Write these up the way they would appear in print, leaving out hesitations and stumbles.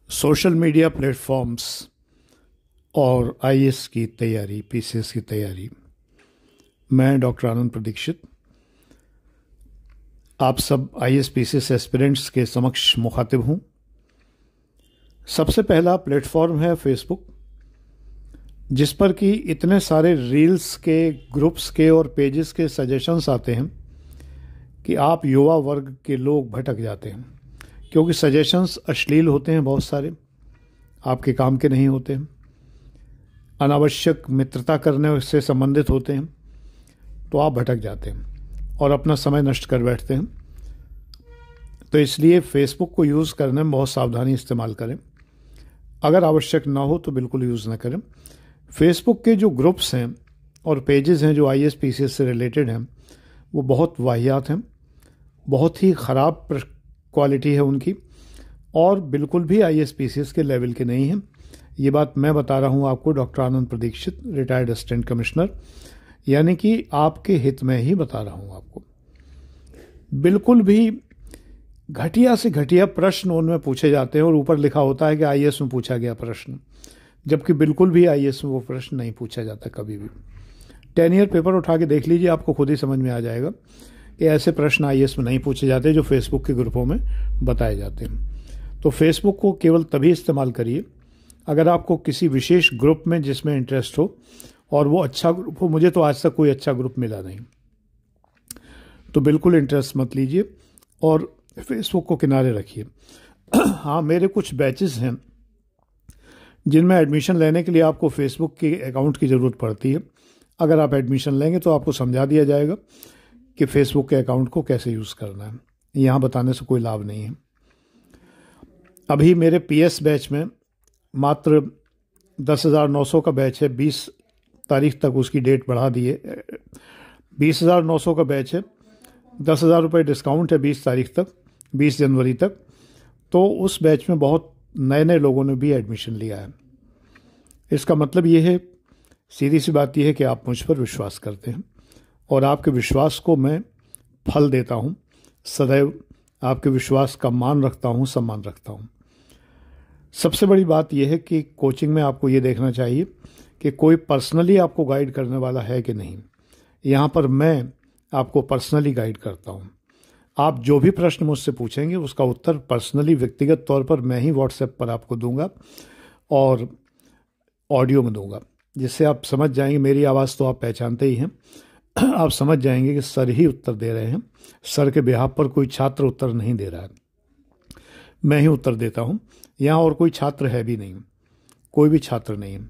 Social media platforms और IAS की तैयारी, पीसीएस की तैयारी। मैं डॉक्टर आनंद प्रदीक्षित आप सब आईएएस पीसीएस एस्पिरेंट्स के समक्ष मुखातिब हूँ। सबसे पहला प्लेटफॉर्म है फेसबुक, जिस पर कि इतने सारे रील्स के, ग्रुप्स के और पेजेस के सजेशंस आते हैं कि आप युवा वर्ग के लोग भटक जाते हैं, क्योंकि सजेशंस अश्लील होते हैं, बहुत सारे आपके काम के नहीं होते हैं, अनावश्यक मित्रता करने से संबंधित होते हैं, तो आप भटक जाते हैं और अपना समय नष्ट कर बैठते हैं। तो इसलिए फेसबुक को यूज़ करने में बहुत सावधानी इस्तेमाल करें। अगर आवश्यक ना हो तो बिल्कुल यूज़ ना करें। फेसबुक के जो ग्रुप्स हैं और पेजेस हैं जो आईएएस पीसीएस से रिलेटेड हैं, वो बहुत वाहियात हैं, बहुत ही ख़राब क्वालिटी है उनकी, और बिल्कुल भी आईएएस पीसीएस के लेवल के नहीं हैं। ये बात मैं बता रहा हूँ आपको, डॉक्टर आनंद प्रदीक्षित, रिटायर्ड असिस्टेंट कमिश्नर, यानी कि आपके हित में ही बता रहा हूँ आपको। बिल्कुल भी घटिया से घटिया प्रश्न उनमें पूछे जाते हैं और ऊपर लिखा होता है कि आईएएस में पूछा गया प्रश्न, जबकि बिल्कुल भी आईएएस में वो प्रश्न नहीं पूछा जाता कभी भी। 10 ईयर पेपर उठा के देख लीजिए, आपको खुद ही समझ में आ जाएगा कि ऐसे प्रश्न आईएएस में नहीं पूछे जाते जो फेसबुक के ग्रुपों में बताए जाते हैं। तो फेसबुक को केवल तभी इस्तेमाल करिए अगर आपको किसी विशेष ग्रुप में जिसमें इंटरेस्ट हो और वो अच्छा ग्रुप हो। मुझे तो आज तक कोई अच्छा ग्रुप मिला नहीं, तो बिल्कुल इंटरेस्ट मत लीजिए और फेसबुक को किनारे रखिए। हाँ, मेरे कुछ बैचेस हैं जिनमें एडमिशन लेने के लिए आपको फेसबुक के अकाउंट की ज़रूरत पड़ती है। अगर आप एडमिशन लेंगे तो आपको समझा दिया जाएगा कि फेसबुक के अकाउंट को कैसे यूज़ करना है। यहाँ बताने से कोई लाभ नहीं है। अभी मेरे पीएस बैच में मात्र 10,900 का बैच है। 20 तारीख तक उसकी डेट बढ़ा दी है। 20,900 का बैच है, 10,000 रुपये डिस्काउंट है 20 तारीख तक, 20 जनवरी तक। तो उस बैच में बहुत नए नए लोगों ने भी एडमिशन लिया है। इसका मतलब ये है, सीधी सी बात यह है कि आप मुझ पर विश्वास करते हैं और आपके विश्वास को मैं फल देता हूँ। सदैव आपके विश्वास का मान रखता हूँ, सम्मान रखता हूँ। सबसे बड़ी बात यह है कि कोचिंग में आपको ये देखना चाहिए कि कोई पर्सनली आपको गाइड करने वाला है कि नहीं। यहाँ पर मैं आपको पर्सनली गाइड करता हूँ। आप जो भी प्रश्न मुझसे पूछेंगे उसका उत्तर पर्सनली, व्यक्तिगत तौर पर मैं ही व्हाट्सएप पर आपको दूंगा और ऑडियो में दूंगा, जिससे आप समझ जाएंगे। मेरी आवाज़ तो आप पहचानते ही हैं। आप समझ जाएंगे कि सर ही उत्तर दे रहे हैं। सर के बिहाफ पर कोई छात्र उत्तर नहीं दे रहा है, मैं ही उत्तर देता हूँ। यहाँ और कोई छात्र है भी नहीं, कोई भी छात्र नहीं है।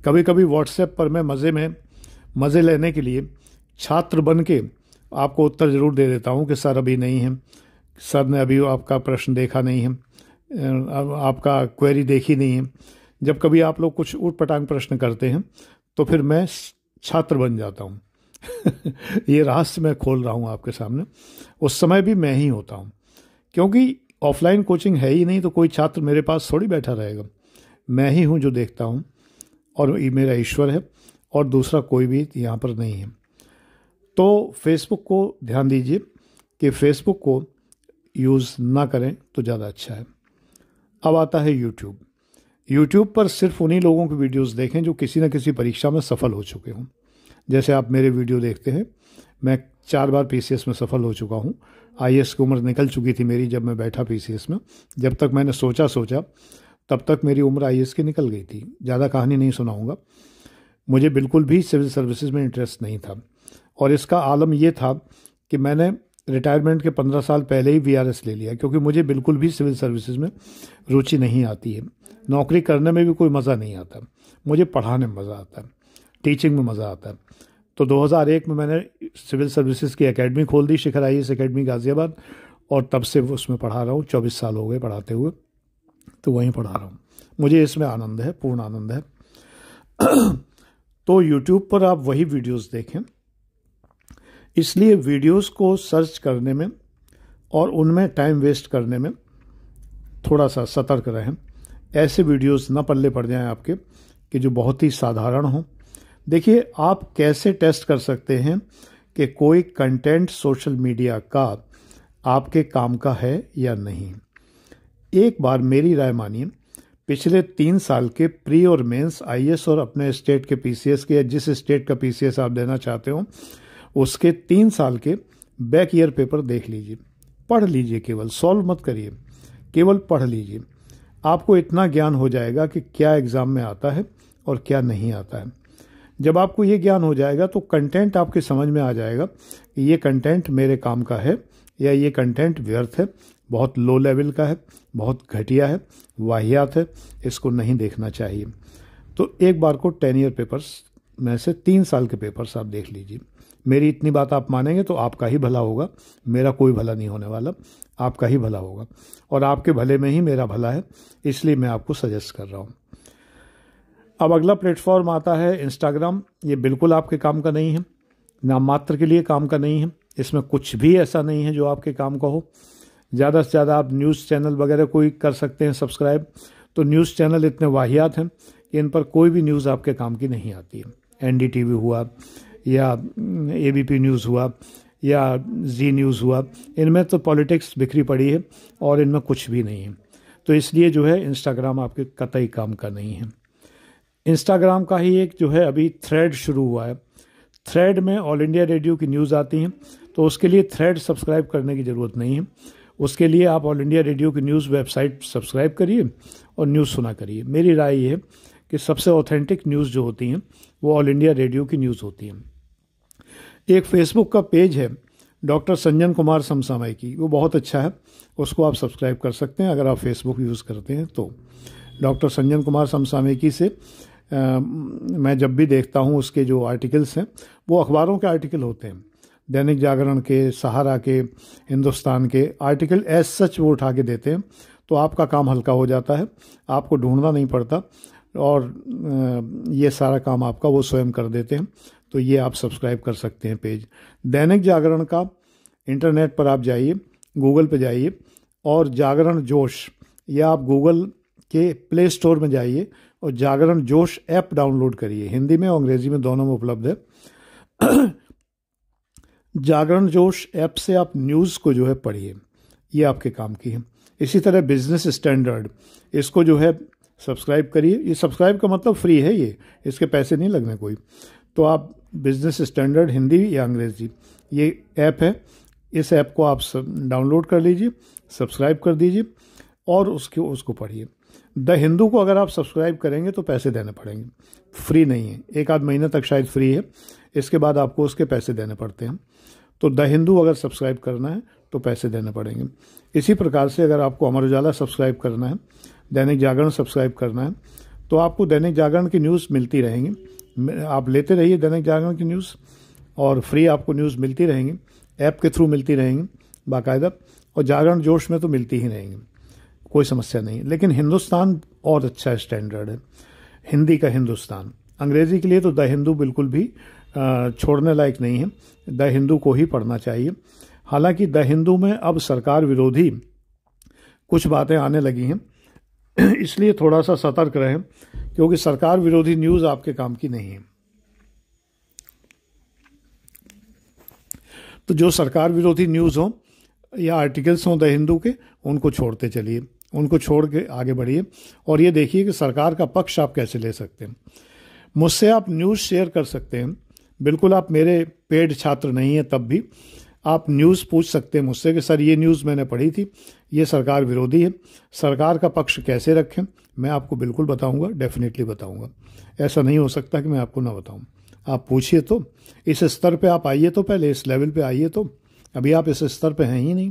कभी कभी व्हाट्सएप पर मैं मज़े लेने के लिए छात्र बन के आपको उत्तर ज़रूर दे देता हूँ कि सर अभी नहीं है, सर ने अभी आपका प्रश्न देखा नहीं है, आपका क्वेरी देखी नहीं है। जब कभी आप लोग कुछ ऊट पटांग प्रश्न करते हैं तो फिर मैं छात्र बन जाता हूँ। ये रहस्य मैं खोल रहा हूँ आपके सामने। उस समय भी मैं ही होता हूँ, क्योंकि ऑफलाइन कोचिंग है ही नहीं, तो कोई छात्र मेरे पास थोड़ी बैठा रहेगा। मैं ही हूँ जो देखता हूँ, और ये मेरा ईश्वर है, और दूसरा कोई भी यहाँ पर नहीं है। तो फेसबुक को ध्यान दीजिए कि फेसबुक को यूज़ ना करें तो ज़्यादा अच्छा है। अब आता है यूट्यूब। यूट्यूब पर सिर्फ उन्हीं लोगों की वीडियोस देखें जो किसी न किसी परीक्षा में सफल हो चुके हों। जैसे आप मेरे वीडियो देखते हैं, मैं 4 बार पीसीएस में सफल हो चुका हूँ। आईएएस की उम्र निकल चुकी थी मेरी जब मैं बैठा पीसीएस में। जब तक मैंने सोचा तब तक मेरी उम्र आईएएस की निकल गई थी। ज़्यादा कहानी नहीं सुनाऊंगा। मुझे बिल्कुल भी सिविल सर्विसेज में इंटरेस्ट नहीं था, और इसका आलम यह था कि मैंने रिटायरमेंट के 15 साल पहले ही वीआरएस ले लिया, क्योंकि मुझे बिल्कुल भी सिविल सर्विसेज में रुचि नहीं आती है। नौकरी करने में भी कोई मज़ा नहीं आता, मुझे पढ़ाने में मज़ा आता है, टीचिंग में मज़ा आता है। तो 2001 में मैंने सिविल सर्विसेज की एकेडमी खोल दी, शिखर आईएएस एकेडमी गाज़ियाबाद, और तब से उसमें पढ़ा रहा हूँ। 24 साल हो गए पढ़ाते हुए, तो वहीं पढ़ा रहा हूँ। मुझे इसमें आनंद है, पूर्ण आनंद है। तो यूट्यूब पर आप वही वीडियोस देखें। इसलिए वीडियोस को सर्च करने में और उनमें टाइम वेस्ट करने में थोड़ा सा सतर्क रहें। ऐसे वीडियोस ना पल्ले पड़ जाएं आपके कि जो बहुत ही साधारण हों। देखिए, आप कैसे टेस्ट कर सकते हैं कि कोई कंटेंट सोशल मीडिया का आपके काम का है या नहीं। एक बार मेरी राय मानिए, पिछले 3 साल के प्री और मेंस आईएएस और अपने स्टेट के पीसीएस के या जिस स्टेट का पीसीएस आप देना चाहते हो उसके 3 साल के बैक ईयर पेपर देख लीजिए, पढ़ लीजिए, केवल सॉल्व मत करिए, केवल पढ़ लीजिए। आपको इतना ज्ञान हो जाएगा कि क्या एग्ज़ाम में आता है और क्या नहीं आता है। जब आपको ये ज्ञान हो जाएगा तो कंटेंट आपके समझ में आ जाएगा कि ये कंटेंट मेरे काम का है या ये कंटेंट व्यर्थ है, बहुत लो लेवल का है, बहुत घटिया है, वाहियात है, इसको नहीं देखना चाहिए। तो एक बार को 10 ईयर पेपर्स में से 3 साल के पेपर्स आप देख लीजिए। मेरी इतनी बात आप मानेंगे तो आपका ही भला होगा, मेरा कोई भला नहीं होने वाला, आपका ही भला होगा और आपके भले में ही मेरा भला है, इसलिए मैं आपको सजेस्ट कर रहा हूँ। अब अगला प्लेटफॉर्म आता है इंस्टाग्राम। ये बिल्कुल आपके काम का नहीं है, नाम मात्र के लिए काम का नहीं है, इसमें कुछ भी ऐसा नहीं है जो आपके काम का हो। ज़्यादा से ज़्यादा आप न्यूज़ चैनल वगैरह कोई कर सकते हैं सब्सक्राइब, तो न्यूज़ चैनल इतने वाहियात हैं कि इन पर कोई भी न्यूज़ आपके काम की नहीं आती है। एनडीटीवी हुआ या एबीपी न्यूज़ हुआ या जी न्यूज़ हुआ, इनमें तो पॉलिटिक्स बिखरी पड़ी है और इनमें कुछ भी नहीं है। तो इसलिए जो है इंस्टाग्राम आपके कतई काम का नहीं है। इंस्टाग्राम का ही एक जो है अभी थ्रेड शुरू हुआ है। थ्रेड में ऑल इंडिया रेडियो की न्यूज़ आती हैं, तो उसके लिए थ्रेड सब्सक्राइब करने की ज़रूरत नहीं है। उसके लिए आप ऑल इंडिया रेडियो की न्यूज़ वेबसाइट सब्सक्राइब करिए और न्यूज़ सुना करिए। मेरी राय ये है कि सबसे ऑथेंटिक न्यूज़ जो होती हैं वो ऑल इंडिया रेडियो की न्यूज़ होती हैं। एक फेसबुक का पेज है डॉक्टर संजन कुमार समसामयिकी, वो बहुत अच्छा है, उसको आप सब्सक्राइब कर सकते हैं अगर आप फेसबुक यूज़ करते हैं तो। डॉक्टर संजन कुमार समसामयिकी से मैं जब भी देखता हूँ उसके जो आर्टिकल्स हैं वो अखबारों के आर्टिकल होते हैं, दैनिक जागरण के, सहारा के, हिंदुस्तान के आर्टिकल एज सच वो उठा के देते हैं, तो आपका काम हल्का हो जाता है, आपको ढूंढना नहीं पड़ता और ये सारा काम आपका वो स्वयं कर देते हैं। तो ये आप सब्सक्राइब कर सकते हैं पेज। दैनिक जागरण का इंटरनेट पर आप जाइए, गूगल पे जाइए और जागरण जोश, या आप गूगल के प्ले स्टोर में जाइए और जागरण जोश ऐप डाउनलोड करिए। हिंदी में और अंग्रेजी में दोनों में उपलब्ध है। जागरण जोश ऐप से आप न्यूज़ को जो है पढ़िए, ये आपके काम की है। इसी तरह बिजनेस स्टैंडर्ड, इसको जो है सब्सक्राइब करिए। ये सब्सक्राइब का मतलब फ्री है, ये इसके पैसे नहीं लगने कोई। तो आप बिजनेस स्टैंडर्ड हिंदी या अंग्रेजी ये ऐप है, इस ऐप को आप डाउनलोड कर लीजिए, सब्सक्राइब कर दीजिए और उसको पढ़िए। द हिंदू को अगर आप सब्सक्राइब करेंगे तो पैसे देने पड़ेंगे, फ्री नहीं है। 1 आध महीने तक शायद फ्री है, इसके बाद आपको उसके पैसे देने पड़ते हैं। तो द हिंदू अगर सब्सक्राइब करना है तो पैसे देने पड़ेंगे। इसी प्रकार से अगर आपको अमर उजाला सब्सक्राइब करना है, दैनिक जागरण सब्सक्राइब करना है, तो आपको दैनिक जागरण की न्यूज़ मिलती रहेंगी। आप लेते रहिए दैनिक जागरण की न्यूज़ और फ्री आपको न्यूज़ मिलती रहेंगी, ऐप के थ्रू मिलती रहेंगी बाकायदा, और जागरण जोश में तो मिलती ही रहेंगी, कोई समस्या नहीं। लेकिन हिंदुस्तान और अच्छा स्टैंडर्ड है, हिंदी का हिंदुस्तान। अंग्रेज़ी के लिए तो द हिंदू बिल्कुल भी छोड़ने लायक नहीं है, द हिंदू को ही पढ़ना चाहिए। हालांकि द हिंदू में अब सरकार विरोधी कुछ बातें आने लगी हैं, इसलिए थोड़ा सा सतर्क रहें, क्योंकि सरकार विरोधी न्यूज़ आपके काम की नहीं है। तो जो सरकार विरोधी न्यूज़ हो या आर्टिकल्स हों द हिंदू के, उनको छोड़ते चलिए, उनको छोड़ के आगे बढ़िए और ये देखिए कि सरकार का पक्ष आप कैसे ले सकते हैं। मुझसे आप न्यूज़ शेयर कर सकते हैं, बिल्कुल आप मेरे पेड छात्र नहीं हैं, तब भी आप न्यूज़ पूछ सकते हैं मुझसे कि सर ये न्यूज़ मैंने पढ़ी थी, ये सरकार विरोधी है, सरकार का पक्ष कैसे रखें। मैं आपको बिल्कुल बताऊंगा, डेफिनेटली बताऊंगा। ऐसा नहीं हो सकता कि मैं आपको ना बताऊं। आप पूछिए तो, इस स्तर पे आप आइए तो, पहले इस लेवल पे आइए तो। अभी आप इस स्तर पे हैं ही नहीं,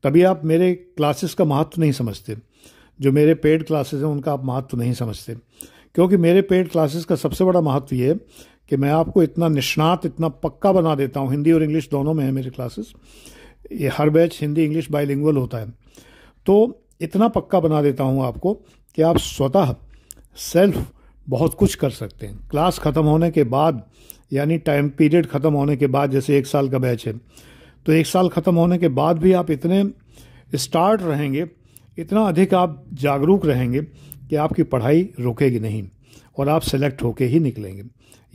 तभी आप मेरे क्लासेस का महत्व नहीं समझते। जो मेरे पेड क्लासेस हैं उनका आप महत्व नहीं समझते, क्योंकि मेरे पेड क्लासेस का सबसे बड़ा महत्व ये है कि मैं आपको इतना निष्णात, इतना पक्का बना देता हूँ। हिंदी और इंग्लिश दोनों में है मेरे क्लासेस, ये हर बैच हिंदी इंग्लिश बाइलिंगुअल होता है। तो इतना पक्का बना देता हूँ आपको कि आप स्वतः सेल्फ बहुत कुछ कर सकते हैं। क्लास ख़त्म होने के बाद, यानी टाइम पीरियड ख़त्म होने के बाद, जैसे 1 साल का बैच है, तो 1 साल ख़त्म होने के बाद भी आप इतने स्टार्ट रहेंगे, इतना अधिक आप जागरूक रहेंगे कि आपकी पढ़ाई रुकेगी नहीं। और आप सेलेक्ट होके ही निकलेंगे,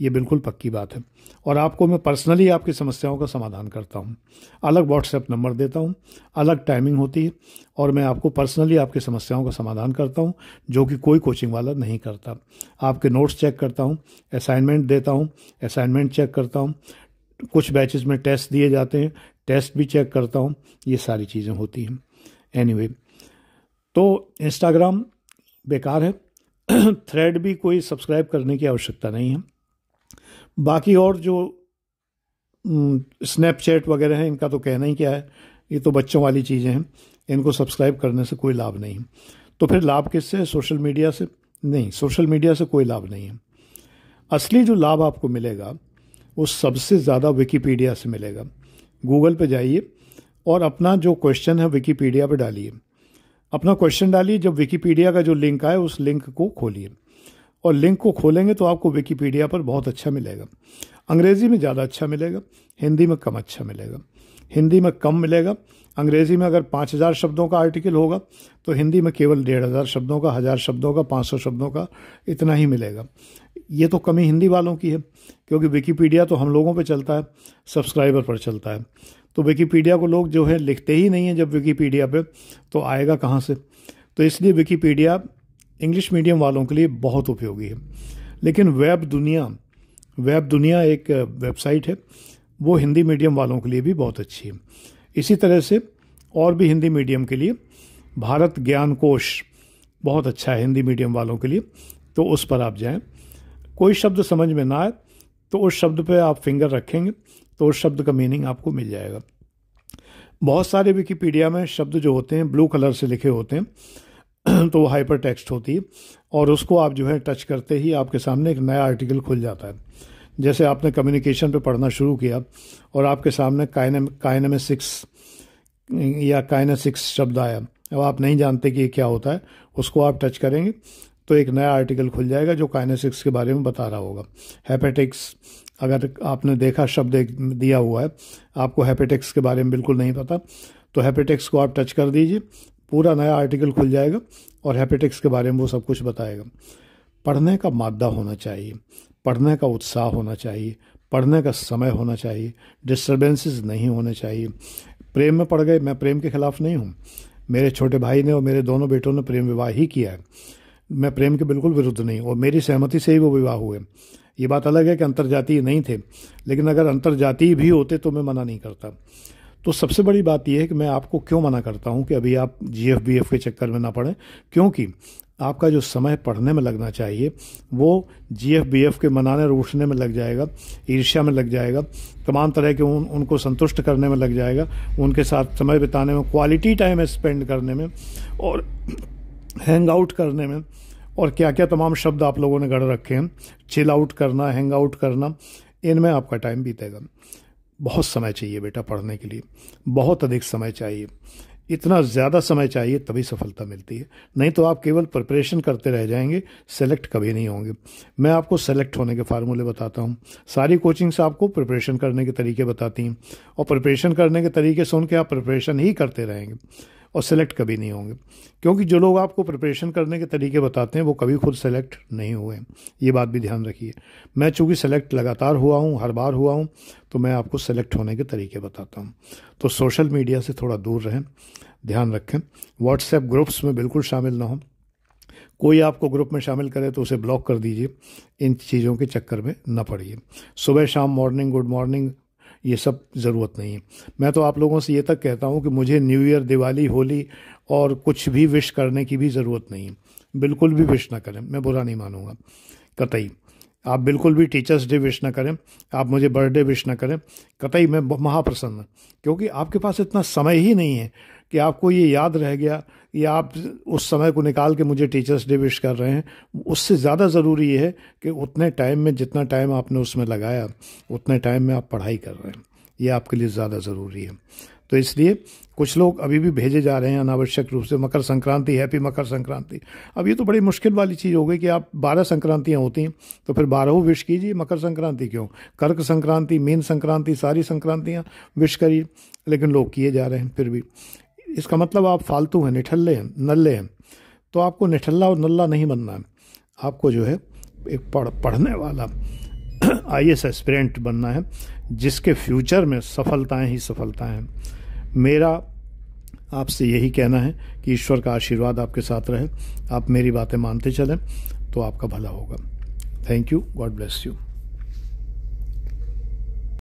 ये बिल्कुल पक्की बात है। और आपको मैं पर्सनली आपकी समस्याओं का समाधान करता हूँ, अलग व्हाट्सएप नंबर देता हूँ, अलग टाइमिंग होती है, और मैं आपको पर्सनली आपकी समस्याओं का समाधान करता हूँ, जो कि कोई कोचिंग वाला नहीं करता। आपके नोट्स चेक करता हूँ, असाइनमेंट देता हूँ, असाइनमेंट चेक करता हूँ, कुछ बैचेस में टेस्ट दिए जाते हैं, टेस्ट भी चेक करता हूँ, ये सारी चीज़ें होती हैं। एनीवे, तो इंस्टाग्राम बेकार है, थ्रेड भी कोई सब्सक्राइब करने की आवश्यकता नहीं है। बाकी और जो स्नैपचैट वगैरह हैं, इनका तो कहना ही क्या है, ये तो बच्चों वाली चीज़ें हैं, इनको सब्सक्राइब करने से कोई लाभ नहीं। तो फिर लाभ किससे है? सोशल मीडिया से? नहीं, सोशल मीडिया से कोई लाभ नहीं है। असली जो लाभ आपको मिलेगा वो सबसे ज़्यादा विकिपीडिया से मिलेगा। गूगल पे जाइए और अपना जो क्वेश्चन है विकिपीडिया पे डालिए, अपना क्वेश्चन डालिए, जब विकिपीडिया का जो लिंक आए उस लिंक को खोलिए, और लिंक को खोलेंगे तो आपको विकिपीडिया पर बहुत अच्छा मिलेगा। अंग्रेज़ी में ज़्यादा अच्छा मिलेगा, हिंदी में कम अच्छा मिलेगा। हिंदी में कम मिलेगा, अंग्रेज़ी में अगर 5000 शब्दों का आर्टिकल होगा तो हिंदी में केवल 1500 शब्दों का, 1000 शब्दों का, 500 शब्दों का, इतना ही मिलेगा। ये तो कमी हिंदी वालों की है, क्योंकि विकिपीडिया तो हम लोगों पे चलता है, सब्सक्राइबर पर चलता है। तो विकिपीडिया को लोग जो है लिखते ही नहीं है जब विकिपीडिया पे, तो आएगा कहाँ से? तो इसलिए विकिपीडिया इंग्लिश मीडियम वालों के लिए बहुत उपयोगी है। लेकिन वेब दुनिया एक वेबसाइट है, वो हिंदी मीडियम वालों के लिए भी बहुत अच्छी है। इसी तरह से और भी हिंदी मीडियम के लिए भारत ज्ञान कोश बहुत अच्छा है हिंदी मीडियम वालों के लिए, तो उस पर आप जाएं। कोई शब्द समझ में ना आए तो उस शब्द पे आप फिंगर रखेंगे तो उस शब्द का मीनिंग आपको मिल जाएगा। बहुत सारे विकिपीडिया में शब्द जो होते हैं ब्लू कलर से लिखे होते हैं तो वो हाइपर टेक्स्ट होती है, और उसको आप जो है टच करते ही आपके सामने एक नया आर्टिकल खुल जाता है। जैसे आपने कम्युनिकेशन पे पढ़ना शुरू किया और आपके सामने काइनेमेटिक्स या काइनेसिक्स शब्द आया, अब आप नहीं जानते कि ये क्या होता है, उसको आप टच करेंगे तो एक नया आर्टिकल खुल जाएगा जो काइनेसिक्स के बारे में बता रहा होगा। हेपेटिक्स, अगर आपने देखा शब्द एक दिया हुआ है, आपको हेपेटिक्स के बारे में बिल्कुल नहीं पता, तो हेपेटिक्स को आप टच कर दीजिए, पूरा नया आर्टिकल खुल जाएगा और हेपेटिक्स के बारे में वो सब कुछ बताएगा। पढ़ने का मादा होना चाहिए, पढ़ने का उत्साह होना चाहिए, पढ़ने का समय होना चाहिए, डिस्टर्बेंसेस नहीं होने चाहिए। प्रेम में पड़ गए, मैं प्रेम के खिलाफ नहीं हूँ, मेरे छोटे भाई ने और मेरे दोनों बेटों ने प्रेम विवाह ही किया है, मैं प्रेम के बिल्कुल विरुद्ध नहीं, और मेरी सहमति से ही वो विवाह हुए। ये बात अलग है कि अंतर्जातीय नहीं थे, लेकिन अगर अंतर्जातीय भी होते तो मैं मना नहीं करता। तो सबसे बड़ी बात यह है कि मैं आपको क्यों मना करता हूं कि अभी आप GF-BF के चक्कर में ना पड़ें, क्योंकि आपका जो समय पढ़ने में लगना चाहिए वो GF-BF के मनाने और उठने में लग जाएगा, ईर्ष्या में लग जाएगा, तमाम तरह के उनको संतुष्ट करने में लग जाएगा, उनके साथ समय बिताने में, क्वालिटी टाइम स्पेंड करने में, और हैंग आउट करने में, और क्या क्या तमाम शब्द आप लोगों ने गढ़ रखे हैं, चिल आउट करना, हैंग आउट करना, इनमें आपका टाइम बीतेगा। बहुत समय चाहिए बेटा पढ़ने के लिए, बहुत अधिक समय चाहिए, इतना ज़्यादा समय चाहिए, तभी सफलता मिलती है। नहीं तो आप केवल प्रिपरेशन करते रह जाएंगे, सेलेक्ट कभी नहीं होंगे। मैं आपको सेलेक्ट होने के फार्मूले बताता हूँ, सारी कोचिंग्स आपको प्रिपरेशन करने के तरीके बताती हैं, और प्रिपरेशन करने के तरीके सुन के आप प्रिपरेशन ही करते रहेंगे और सेलेक्ट कभी नहीं होंगे, क्योंकि जो लोग आपको प्रिपरेशन करने के तरीके बताते हैं वो कभी खुद सेलेक्ट नहीं हुए, ये बात भी ध्यान रखिए। मैं चूँकि सेलेक्ट लगातार हुआ हूँ, हर बार हुआ हूँ, तो मैं आपको सेलेक्ट होने के तरीके बताता हूँ। तो सोशल मीडिया से थोड़ा दूर रहें, ध्यान रखें, व्हाट्सएप ग्रुप्स में बिल्कुल शामिल ना हो, कोई आपको ग्रुप में शामिल करे तो उसे ब्लॉक कर दीजिए, इन चीज़ों के चक्कर में न पड़िए। सुबह शाम मॉर्निंग गुड मॉर्निंग ये सब ज़रूरत नहीं है। मैं तो आप लोगों से ये तक कहता हूँ कि मुझे न्यू ईयर, दिवाली, होली और कुछ भी विश करने की भी ज़रूरत नहीं है, बिल्कुल भी विश ना करें, मैं बुरा नहीं मानूंगा कतई। आप बिल्कुल भी टीचर्स डे विश ना करें, आप मुझे बर्थडे विश ना करें, कतई मैं महाप्रसन्न, क्योंकि आपके पास इतना समय ही नहीं है कि आपको ये याद रह गया या आप उस समय को निकाल के मुझे टीचर्स डे विश कर रहे हैं। उससे ज़्यादा ज़रूरी ये है कि उतने टाइम में, जितना टाइम आपने उसमें लगाया, उतने टाइम में आप पढ़ाई कर रहे हैं, ये आपके लिए ज़्यादा ज़रूरी है। तो इसलिए कुछ लोग अभी भी भेजे जा रहे हैं अनावश्यक रूप से, मकर संक्रांति, हैप्पी मकर संक्रांति। अब ये तो बड़ी मुश्किल वाली चीज़ हो गई कि आप 12 संक्रांतियाँ होती हैं तो फिर 12 विश कीजिए, मकर संक्रांति क्यों? कर्क संक्रांति, मीन संक्रांति, सारी संक्रांतियाँ विश करिए, लेकिन लोग किए जा रहे हैं फिर भी। इसका मतलब आप फालतू हैं, निठल्ले हैं, नल्ले हैं। तो आपको निठल्ला और नल्ला नहीं बनना है, आपको जो है एक पढ़ने वाला IAS एस्पिरेंट बनना है, जिसके फ्यूचर में सफलताएं ही सफलताएं हैं। मेरा आपसे यही कहना है कि ईश्वर का आशीर्वाद आपके साथ रहे, आप मेरी बातें मानते चलें तो आपका भला होगा। Thank you, God bless you.